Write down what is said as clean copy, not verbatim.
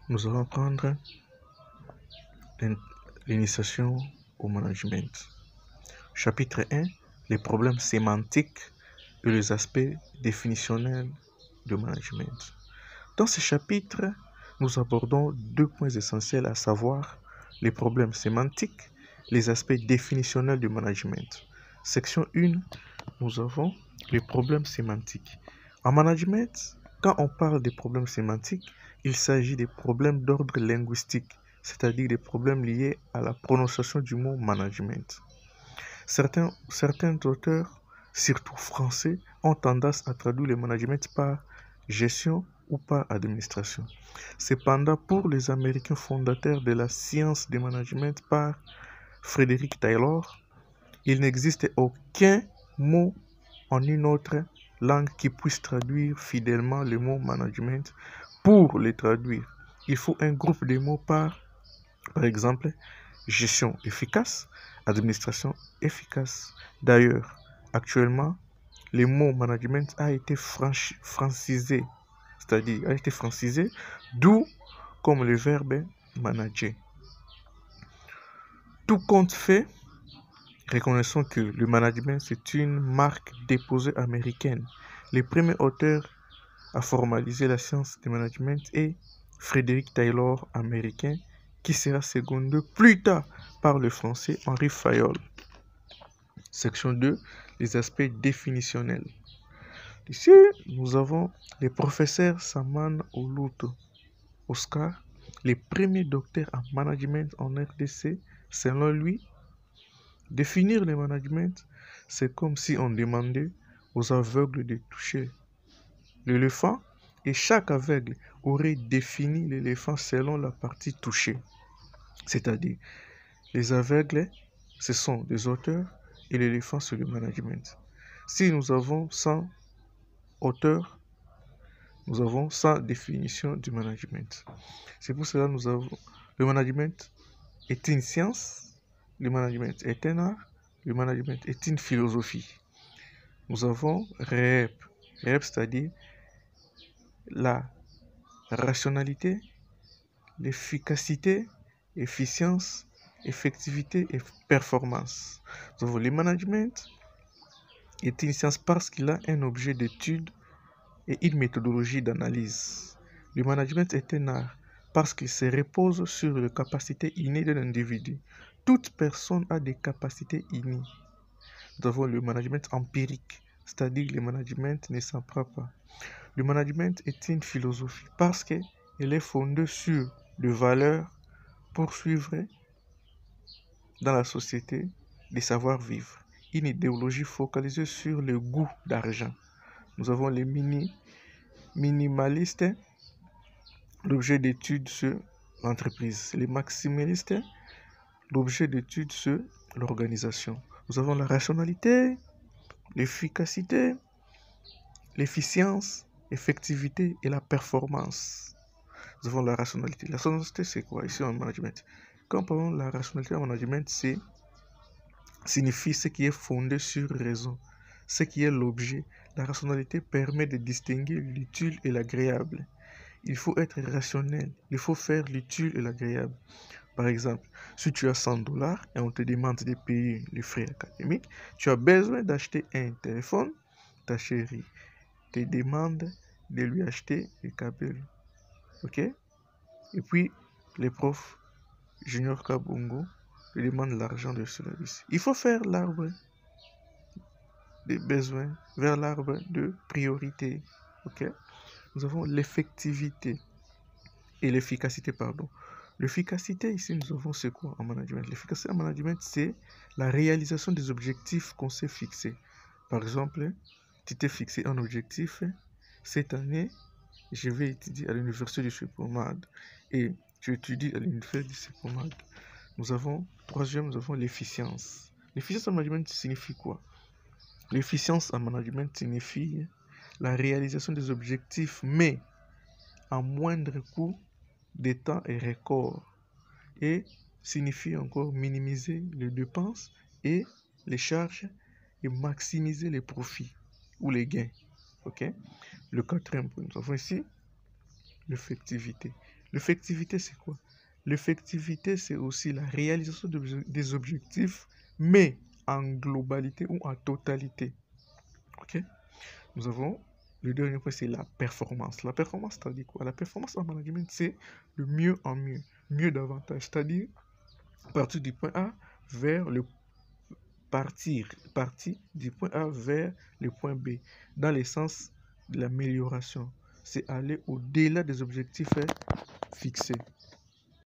Nous allons prendre l'initiation au management. Chapitre 1, les problèmes sémantiques et les aspects définitionnels du management. Dans ce chapitre, nous abordons deux points essentiels, à savoir les problèmes sémantiques, les aspects définitionnels du management. Section 1, nous avons les problèmes sémantiques. En management, quand on parle des problèmes sémantiques, il s'agit des problèmes d'ordre linguistique, c'est-à-dire des problèmes liés à la prononciation du mot management. Certains auteurs, surtout français, ont tendance à traduire le management par gestion ou par administration. Cependant, pour les Américains fondateurs de la science du management par Frederick Taylor, il n'existe aucun mot en une autre langue qui puisse traduire fidèlement le mot management. Pour les traduire, il faut un groupe de mots par exemple, gestion efficace, administration efficace. D'ailleurs, actuellement, le mot management a été francisé, c'est-à-dire a été francisé, d'où comme le verbe manager. Tout compte fait, reconnaissons que le management c'est une marque déposée américaine. Le premier auteur à formaliser la science du management est Frederick Taylor, américain, qui sera secondé plus tard par le français Henri Fayol. Section 2, les aspects définitionnels. Ici, nous avons le professeur Saman Oluto Oscar, le premier docteur en management en RDC. Selon lui, définir le management, c'est comme si on demandait aux aveugles de toucher l'éléphant et chaque aveugle aurait défini l'éléphant selon la partie touchée. C'est-à-dire, les aveugles, ce sont des auteurs et l'éléphant, c'est le management. Si nous avons 100 auteurs, nous avons 100 définitions du management. C'est pour cela que nous avons le management est une science, le management est un art, le management est une philosophie. Nous avons REP, c'est-à-dire la rationalité, l'efficacité, efficience, effectivité et performance. Nous avons le management est une science parce qu'il a un objet d'étude et une méthodologie d'analyse. Le management est un art parce qu'il se repose sur les capacités innées d'un individu. Toute personne a des capacités innées. Nous avons le management empirique, c'est-à-dire que le management ne s'apprend pas. Le management est une philosophie parce qu'elle est fondée sur des valeurs poursuivre dans la société des savoir-vivre. Une idéologie focalisée sur le goût d'argent. Nous avons les minimalistes, l'objet d'étude sur l'entreprise. Les maximalistes, l'objet d'étude sur l'organisation. Nous avons la rationalité, l'efficacité, l'efficience, l'effectivité et la performance. Nous avons la rationalité. La rationalité, c'est quoi ici en management? Quand on parle de la rationalité en management, signifie ce qui est fondé sur raison, ce qui est l'objet. La rationalité permet de distinguer l'utile et l'agréable. Il faut être rationnel, il faut faire l'utile et l'agréable. Par exemple, si tu as $100 et on te demande de payer les frais académiques, tu as besoin d'acheter un téléphone, ta chérie te demande de lui acheter les câbles. Ok? Et puis, les profs, Junior Kabungo, lui demandent l'argent de service. Il faut faire l'arbre des besoins vers l'arbre de priorité. Ok? Nous avons l'effectivité et l'efficacité, pardon. L'efficacité, ici, nous avons c'est quoi en management? L'efficacité en management, c'est la réalisation des objectifs qu'on s'est fixés. Par exemple, tu t'es fixé un objectif. Cette année, je vais étudier à l'université du Supomad. Et tu étudies à l'université du Supomad. Troisième, nous avons l'efficience. L'efficience en management signifie quoi? L'efficience en management signifie la réalisation des objectifs, mais à moindre coût de temps et record. Et signifie encore minimiser les dépenses et les charges et maximiser les profits ou les gains. Ok? Le quatrième point, nous avons ici l'effectivité. L'effectivité, c'est quoi? L'effectivité, c'est aussi la réalisation des objectifs, mais en globalité ou en totalité. Ok? Nous avons le dernier point, c'est la performance. La performance, c'est-à-dire quoi? La performance en management, c'est le mieux en mieux, mieux davantage. C'est-à-dire partir du point A vers le partir du point A vers le point B, dans le sens de l'amélioration. C'est aller au-delà des objectifs fixés.